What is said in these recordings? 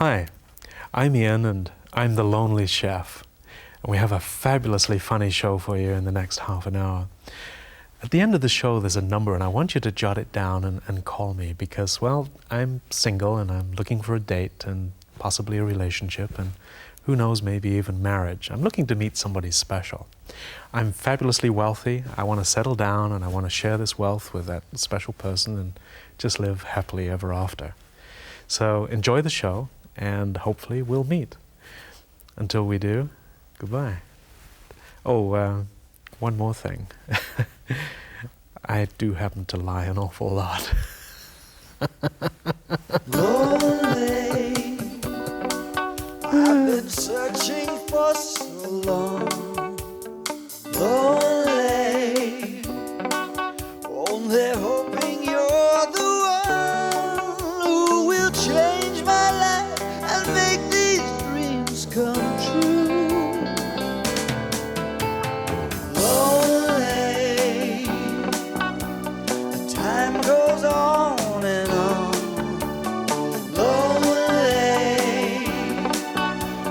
Hi, I'm Ian and I'm the Lonely Chef. And we have a fabulously funny show for you in the next half an hour. At the end of the show there's a number and I want you to jot it down and call me because, well, I'm single and I'm looking for a date and possibly a relationship and who knows, maybe even marriage. I'm looking to meet somebody special. I'm fabulously wealthy. I want to settle down and I want to share this wealth with that special person and just live happily ever after. So enjoy the show and hopefully we'll meet. Until we do, goodbye. Oh, one more thing. I do happen to lie an awful lot. Lonely, I've been searching for so long. Lonely, only hoping you're the one who will change my life and make these dreams come true. Lonely, the time goes on and on. Lonely,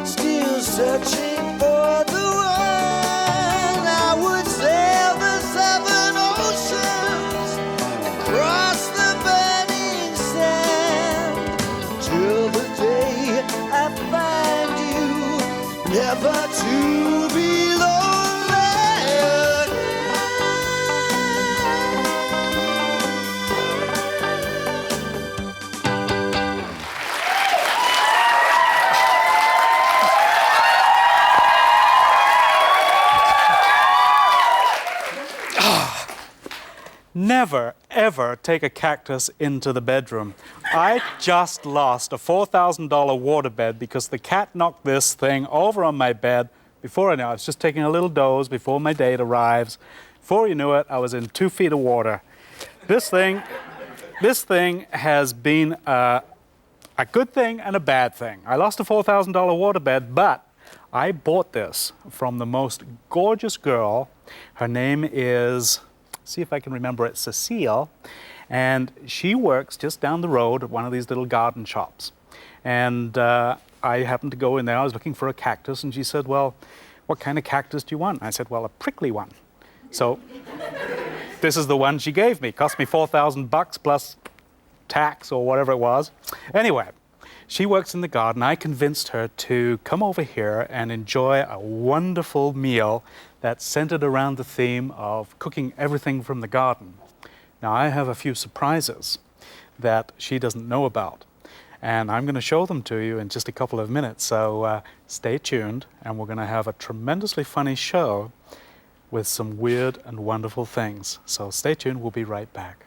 still searching for the one. I would sail the 7 oceans, cross the burning sand, till the day I find you, never to be lonely again. Never, ever take a cactus into the bedroom. I just lost a $4,000 waterbed because the cat knocked this thing over on my bed. Before I knew it, I was just taking a little doze before my date arrives. Before you knew it, I was in 2 feet of water. This thing has been a good thing and a bad thing. I lost a $4,000 waterbed, but I bought this from the most gorgeous girl. Her name is, see if I can remember it, Cecile, and she works just down the road at one of these little garden shops. And I happened to go in there, I was looking for a cactus, and she said, well, what kind of cactus do you want? I said, well, a prickly one. So this is the one she gave me. Cost me $4,000 plus tax or whatever it was. Anyway, she works in the garden. I convinced her to come over here and enjoy a wonderful meal that's centered around the theme of cooking everything from the garden. Now, I have a few surprises that she doesn't know about, and I'm going to show them to you in just a couple of minutes, so stay tuned, and we're going to have a tremendously funny show with some weird and wonderful things. So stay tuned, we'll be right back.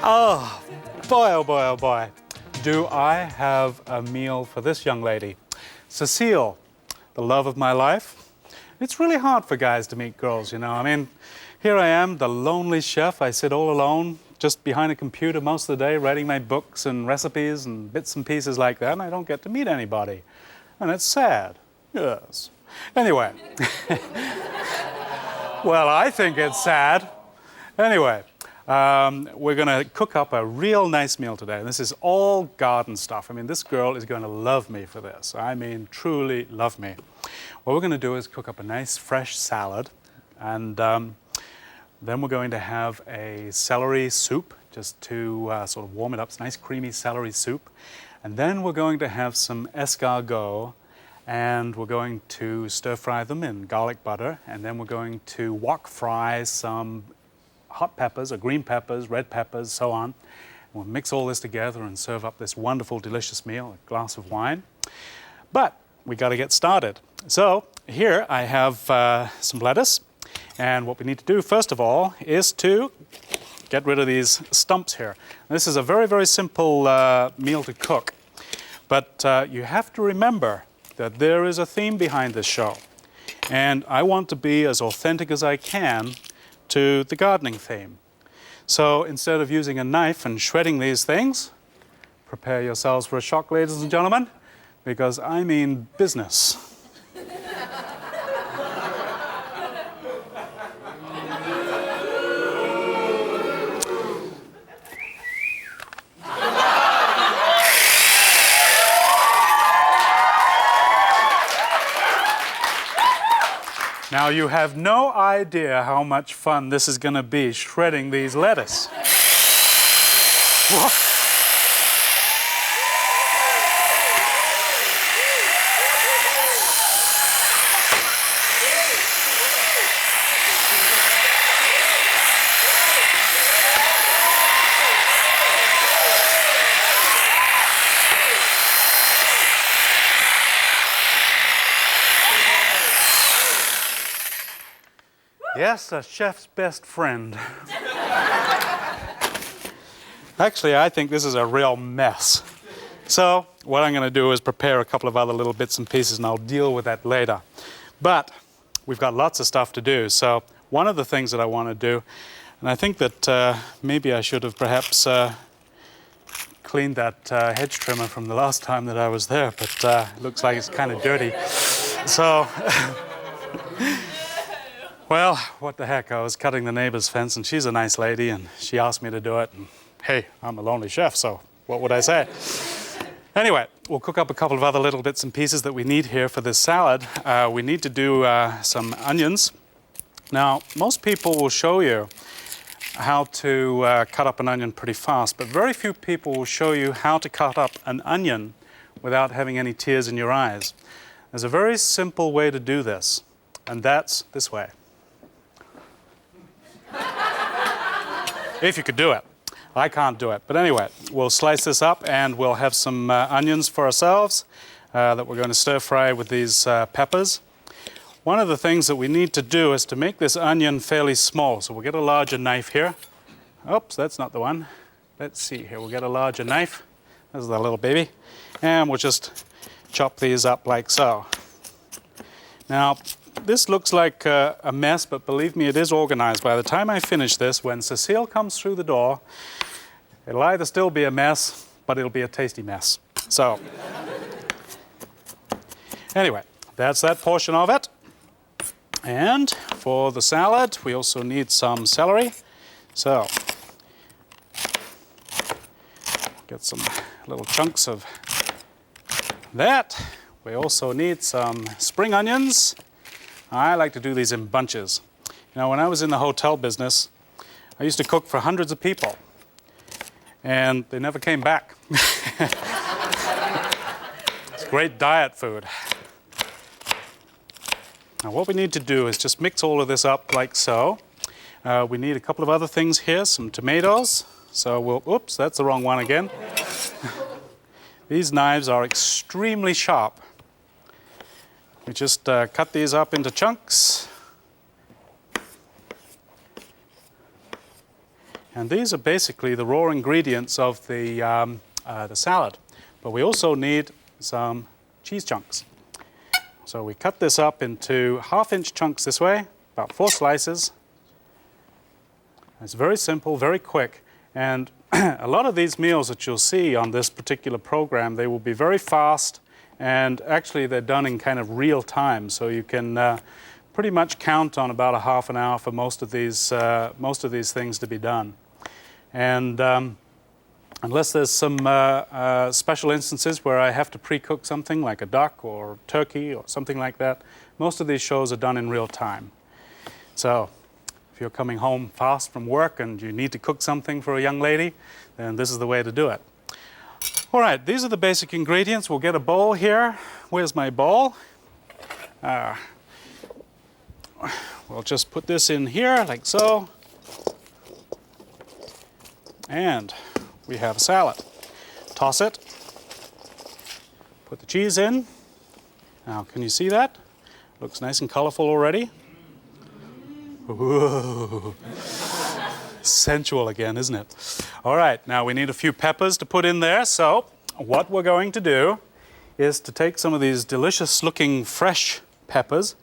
Oh boy, oh boy. Do I have a meal for this young lady. Cecile, the love of my life. It's really hard for guys to meet girls, you know. I mean, here I am, the lonely chef. I sit all alone, just behind a computer most of the day, writing my books and recipes and bits and pieces like that, and I don't get to meet anybody. And it's sad, yes. Anyway, well, I think it's sad. Anyway, we're going to cook up a real nice meal today. This is all garden stuff. I mean, this girl is going to love me for this. I mean, truly love me. What we're going to do is cook up a nice fresh salad, and then we're going to have a celery soup just to sort of warm it up. It's nice creamy celery soup. And then we're going to have some escargot, and we're going to stir fry them in garlic butter, and then we're going to wok fry some hot peppers or green peppers, red peppers, so on. We'll mix all this together and serve up this wonderful, delicious meal, a glass of wine. But we got to get started. So here I have some lettuce, and what we need to do first of all is to get rid of these stumps here. This is a very, very simple meal to cook, but you have to remember that there is a theme behind this show. And I want to be as authentic as I can to the gardening theme. So instead of using a knife and shredding these things, prepare yourselves for a shock, ladies and gentlemen, because I mean business. Now you have no idea how much fun this is going to be shredding these lettuce. Whoa. Yes, a chef's best friend. Actually, I think this is a real mess. So what I'm going to do is prepare a couple of other little bits and pieces, and I'll deal with that later. But we've got lots of stuff to do. So one of the things that I want to do, and I think that maybe I should have perhaps cleaned that hedge trimmer from the last time that I was there, but it looks like it's kind of dirty. So... Well, what the heck, I was cutting the neighbor's fence, and she's a nice lady, and she asked me to do it, and hey, I'm a lonely chef, so what would I say? Anyway, we'll cook up a couple of other little bits and pieces that we need here for this salad. We need to do some onions. Now, most people will show you how to cut up an onion pretty fast, but very few people will show you how to cut up an onion without having any tears in your eyes. There's a very simple way to do this, and that's this way. If you could do it. I can't do it. But anyway, we'll slice this up and we'll have some onions for ourselves that we're going to stir fry with these peppers. One of the things that we need to do is to make this onion fairly small. So we'll get a larger knife here. Oops, that's not the one. Let's see here. We'll get a larger knife. This is the little baby. And we'll just chop these up like so. Now, this looks like a mess, but believe me, it is organized. By the time I finish this, when Cecile comes through the door, it'll either still be a mess, but it'll be a tasty mess. So, anyway, that's that portion of it. And for the salad, we also need some celery. So, get some little chunks of that. We also need some spring onions. I like to do these in bunches. You know, when I was in the hotel business, I used to cook for hundreds of people, and they never came back. It's great diet food. Now what we need to do is just mix all of this up like so. We need a couple of other things here, some tomatoes. So we'll, oops, that's the wrong one again. These knives are extremely sharp. We just cut these up into chunks. And these are basically the raw ingredients of the salad. But we also need some cheese chunks. So we cut this up into half-inch chunks this way, about 4 slices. It's very simple, very quick. And a lot of these meals that you'll see on this particular program, they will be very fast. And actually, they're done in kind of real time, so you can pretty much count on about a half an hour for most of these things to be done. And unless there's some special instances where I have to pre-cook something like a duck or turkey or something like that, most of these shows are done in real time. So if you're coming home fast from work and you need to cook something for a young lady, then this is the way to do it. All right, these are the basic ingredients. We'll get a bowl here. Where's my bowl? We'll just put this in here like so. And we have a salad. Toss it. Put the cheese in. Now, can you see that? Looks nice and colorful already. Whoa. Sensual again, isn't it? All right, now we need a few peppers to put in there. So what we're going to do is to take some of these delicious looking fresh peppers,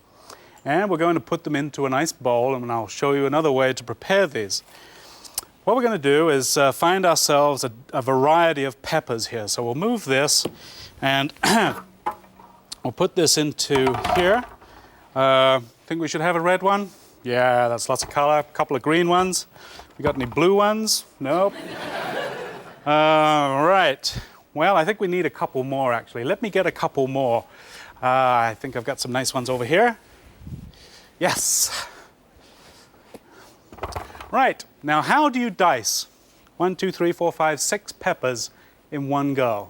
and we're going to put them into a nice bowl, and I'll show you another way to prepare these. What we're going to do is find ourselves a variety of peppers here. So we'll move this, and we'll put this into here. Think we should have a red one? Yeah, that's lots of color. A couple of green ones. We got any blue ones? Nope. Right. Well, I think we need a couple more, actually. Let me get a couple more. I think I've got some nice ones over here. Yes. Right. Now, how do you dice 1, 2, 3, 4, 5, 6 peppers in one go?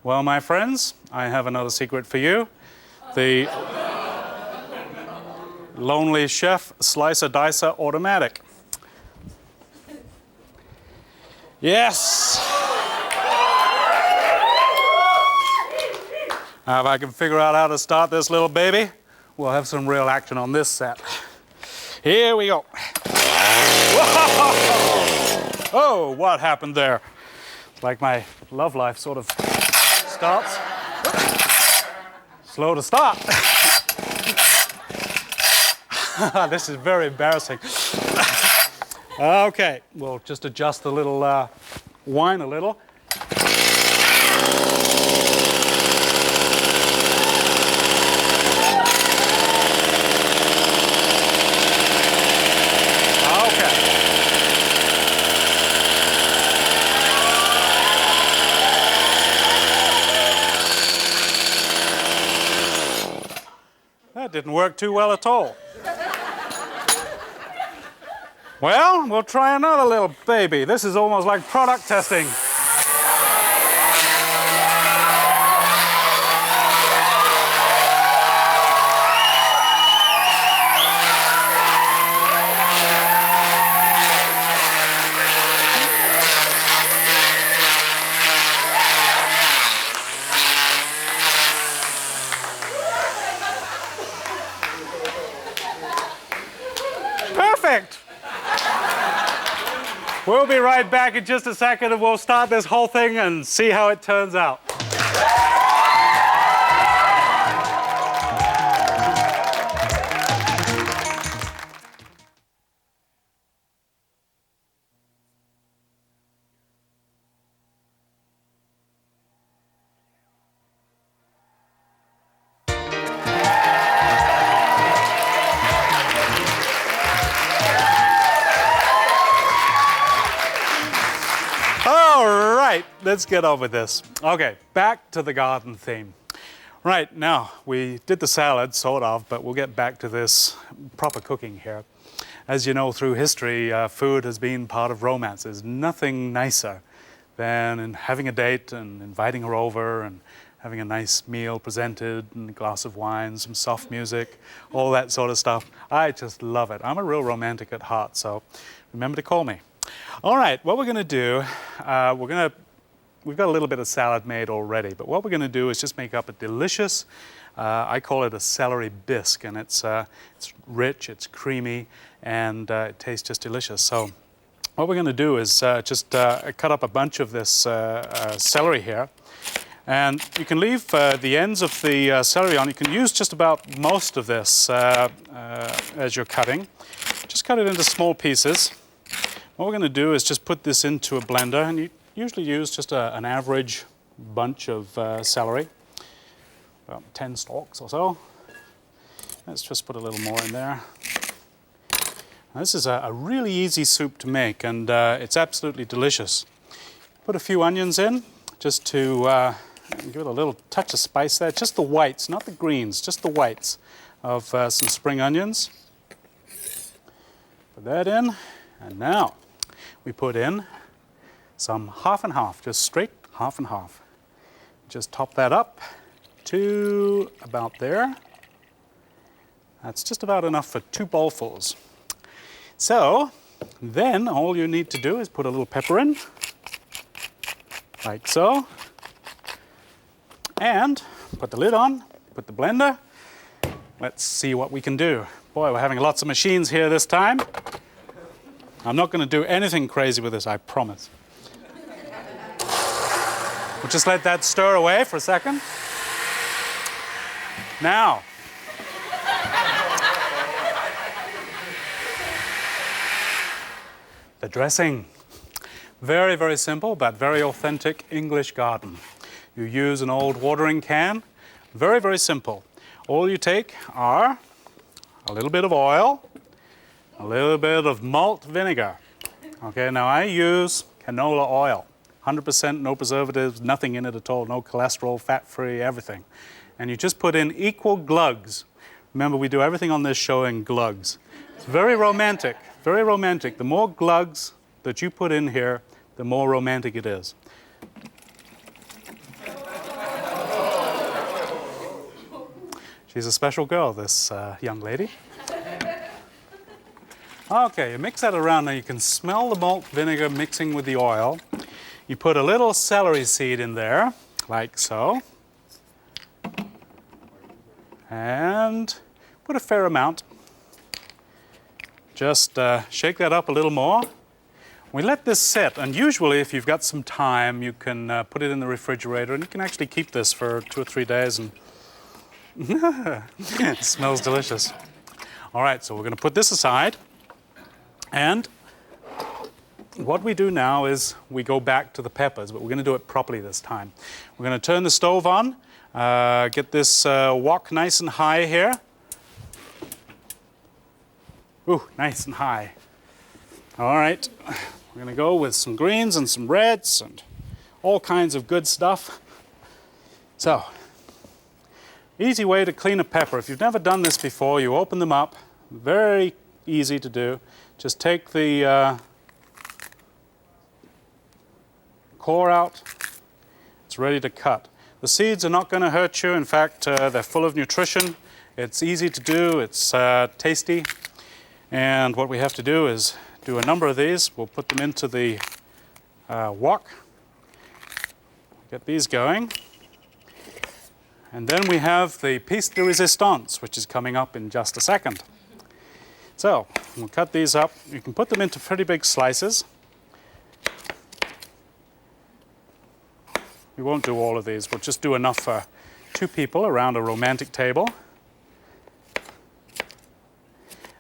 Well, my friends, I have another secret for you. The Lonely Chef Slicer Dicer Automatic. Yes! Now, if I can figure out how to start this little baby, we'll have some real action on this set. Here we go. Whoa! Oh, what happened there? It's like my love life sort of starts. Slow to start. This is very embarrassing. Okay, we'll just adjust the little wine a little. That didn't work too well at all. Well, we'll try another little baby. This is almost like product testing. Perfect. We'll be right back in just a second, and we'll start this whole thing and see how it turns out. All right, let's get on with this. Okay, back to the garden theme. Right, now, we did the salad, sort of, but we'll get back to this proper cooking here. As you know, through history, food has been part of romance. There's nothing nicer than having a date and inviting her over and having a nice meal presented and a glass of wine, some soft music, all that sort of stuff. I just love it. I'm a real romantic at heart, so remember to call me. All right, what we're going to do, we've got a little bit of salad made already, but what we're going to do is just make up a delicious, I call it a celery bisque, and it's rich, it's creamy, and it tastes just delicious. So what we're going to do is just cut up a bunch of this celery here, and you can leave the ends of the celery on. You can use just about most of this as you're cutting. Just cut it into small pieces. What we're going to do is just put this into a blender, and you usually use just an average bunch of celery, about 10 stalks or so. Let's just put a little more in there. Now, this is a really easy soup to make, and it's absolutely delicious. Put a few onions in, just to give it a little touch of spice there. Just the whites, not the greens, just the whites of some spring onions. Put that in, and now we put in some half and half, just straight half and half. Just top that up to about there. That's just about enough for 2 bowlfuls. So then all you need to do is put a little pepper in, like so, and put the lid on, put the blender. Let's see what we can do. Boy, we're having lots of machines here this time. I'm not going to do anything crazy with this, I promise. We'll just let that stir away for a second. Now, the dressing. Very, very simple, but very authentic English garden. You use an old watering can. Very, very simple. All you take are a little bit of oil, a little bit of malt vinegar. Okay, now I use canola oil. 100%, no preservatives, nothing in it at all, no cholesterol, fat-free, everything. And you just put in equal glugs. Remember, we do everything on this show in glugs. It's very romantic, very romantic. The more glugs that you put in here, the more romantic it is. She's a special girl, this young lady. Okay, you mix that around. Now you can smell the malt vinegar mixing with the oil. You put a little celery seed in there, like so. And put a fair amount. Just shake that up a little more. We let this sit, and usually if you've got some time, you can put it in the refrigerator, and you can actually keep this for 2 or 3 days, and it smells delicious. All right, so we're going to put this aside, and what we do now is we go back to the peppers, but we're going to do it properly this time. We're going to turn the stove on, get this wok nice and high here. Ooh, nice and high. All right, we're going to go with some greens and some reds and all kinds of good stuff. So, easy way to clean a pepper. If you've never done this before, you open them up. Very easy to do. Just take the core out. It's ready to cut. The seeds are not going to hurt you. In fact, they're full of nutrition. It's easy to do. It's tasty. And what we have to do is do a number of these. We'll put them into the wok. Get these going. And then we have the piece de resistance, which is coming up in just a second. So, we'll cut these up. You can put them into pretty big slices. We won't do all of these. We'll just do enough for 2 people around a romantic table.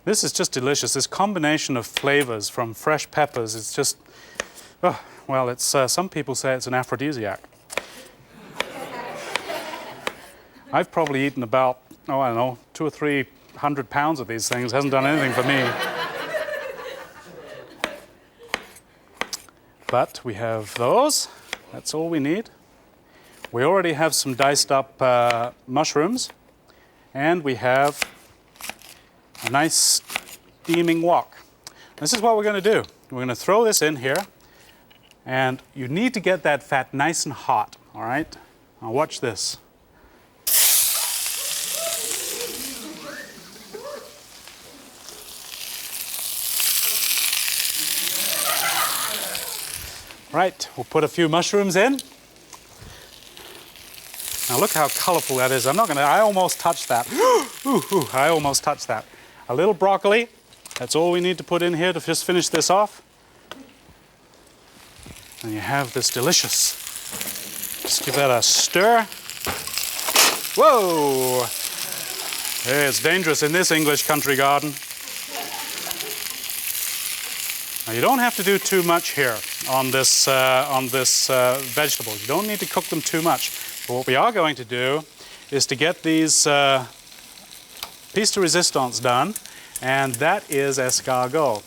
This is just delicious. This combination of flavors from fresh peppers is just, oh, well, it's some people say it's an aphrodisiac. I've probably eaten about, oh, I don't know, 200 or 300 pounds of these things. Hasn't done anything for me. But we have those. That's all we need. We already have some diced up mushrooms. And we have a nice steaming wok. This is what we're going to do. We're going to throw this in here. And you need to get that fat nice and hot, all right? Now watch this. Right, we'll put a few mushrooms in. Now look how colorful that is. I almost touched that. I almost touched that. A little broccoli. That's all we need to put in here to just finish this off. And you have this delicious. Just give that a stir. Whoa! Yeah, it's dangerous in this English country garden. Now you don't have to do too much here on this vegetables. You don't need to cook them too much. But what we are going to do is to get these piece de resistance done, and that is escargot.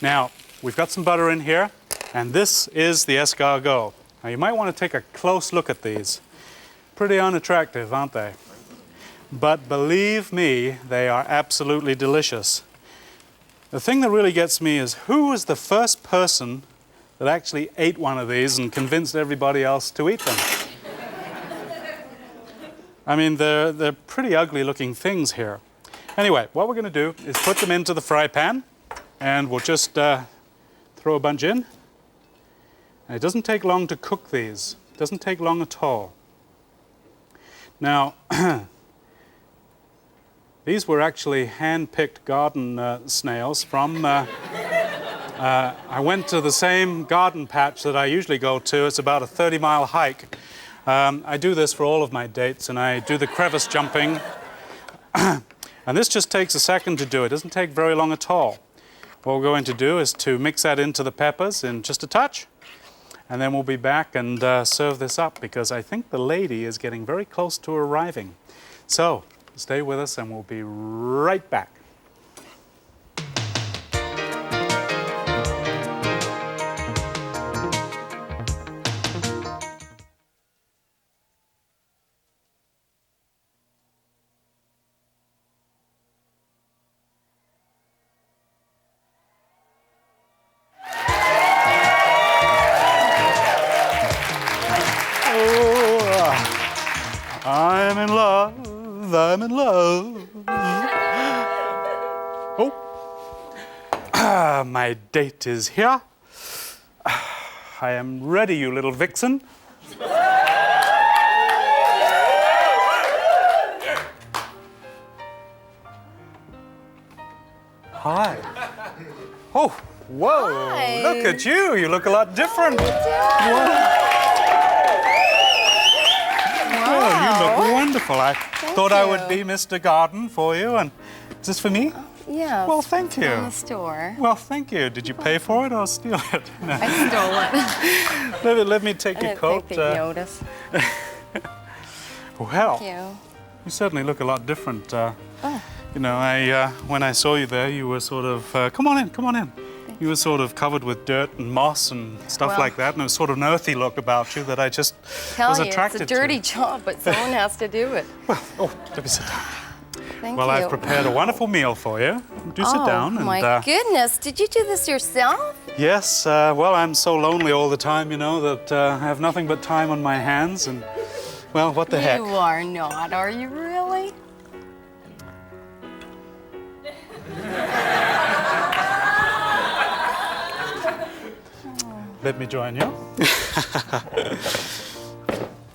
Now we've got some butter in here, and this is the escargot. Now you might want to take a close look at these. Pretty unattractive, aren't they? But believe me, they are absolutely delicious. The thing that really gets me is who was the first person that actually ate one of these and convinced everybody else to eat them? I mean, they're pretty ugly looking things here. Anyway, what we're going to do is put them into the fry pan, and we'll just throw a bunch in. And it doesn't take long to cook these. It doesn't take long at all. Now, these were actually hand-picked garden snails from... I went to the same garden patch that I usually go to. It's about a 30-mile hike. I do this for all of my dates, and I do the crevice jumping. And this just takes a second to do. It doesn't take very long at all. What we're going to do is to mix that into the peppers in just a touch. And then we'll be back and serve this up because I think the lady is getting very close to arriving. So stay with us and we'll be right back. I'm in love, I'm in love. Oh, my date is here. I am ready, you little vixen. Hi. Oh, whoa, Hi. look at you. You look a lot different. Whoa. Oh, you look wonderful. I thought I would be Mr. Garden for you. And is this for me? Yeah. Well, thank you. In the store. Well, thank you. Did you pay for it or steal it? I stole it. Let me take I your didn't coat. think they'd notice. Well, Thank you. you certainly look a lot different. Oh. You know, when I saw you there, you were sort of, come on in, come on in. You were sort of covered with dirt and moss and stuff Well- like that, and there was sort of an earthy look about you that I just Tell was you, attracted it's a dirty to. job, but someone has to do it. Well, oh, let me sit down. Thank Well, you. I've prepared a wonderful meal for you. Do sit down. Oh, And, my goodness. Did you do this yourself? Yes, well, I'm so lonely all the time, you know, that I have nothing but time on my hands, and, well, what the heck. You are not, are you really? Let me join you.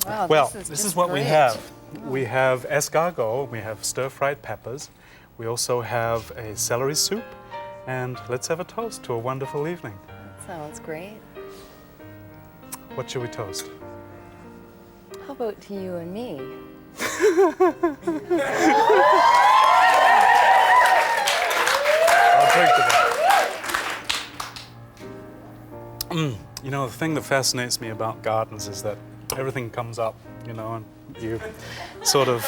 Wow, Well, this this just is what we great. have. We have escargot, we have stir-fried peppers, we also have a celery soup, and let's have a toast to a wonderful evening. Sounds great. What should we toast? How about to you and me? I'll drink to that. You know, the thing that fascinates me about gardens is that everything comes up, you know, and you sort of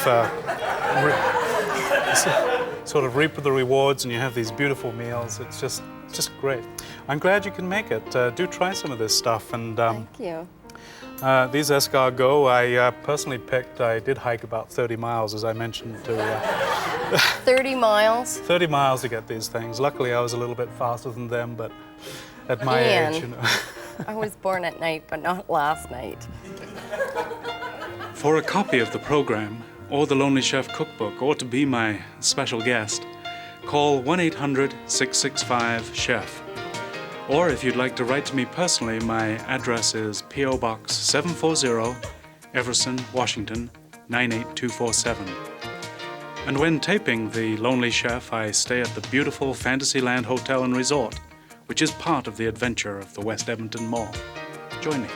reap the rewards, and you have these beautiful meals. It's just great. I'm glad you can make it. Do try some of this stuff. And Thank you. these escargot, I personally picked. I did hike about 30 miles, as I mentioned to. 30 miles. 30 miles to get these things. Luckily, I was a little bit faster than them, but at my Ian. age, you know. I was born at night, but not last night. For a copy of the program or the Lonely Chef cookbook, or to be my special guest, call 1-800-665-CHEF. Or if you'd like to write to me personally, my address is P.O. Box 740, Everson, Washington, 98247. And when taping The Lonely Chef, I stay at the beautiful Fantasyland Hotel and Resort, which is part of the adventure of the West Edmonton Mall. Join me.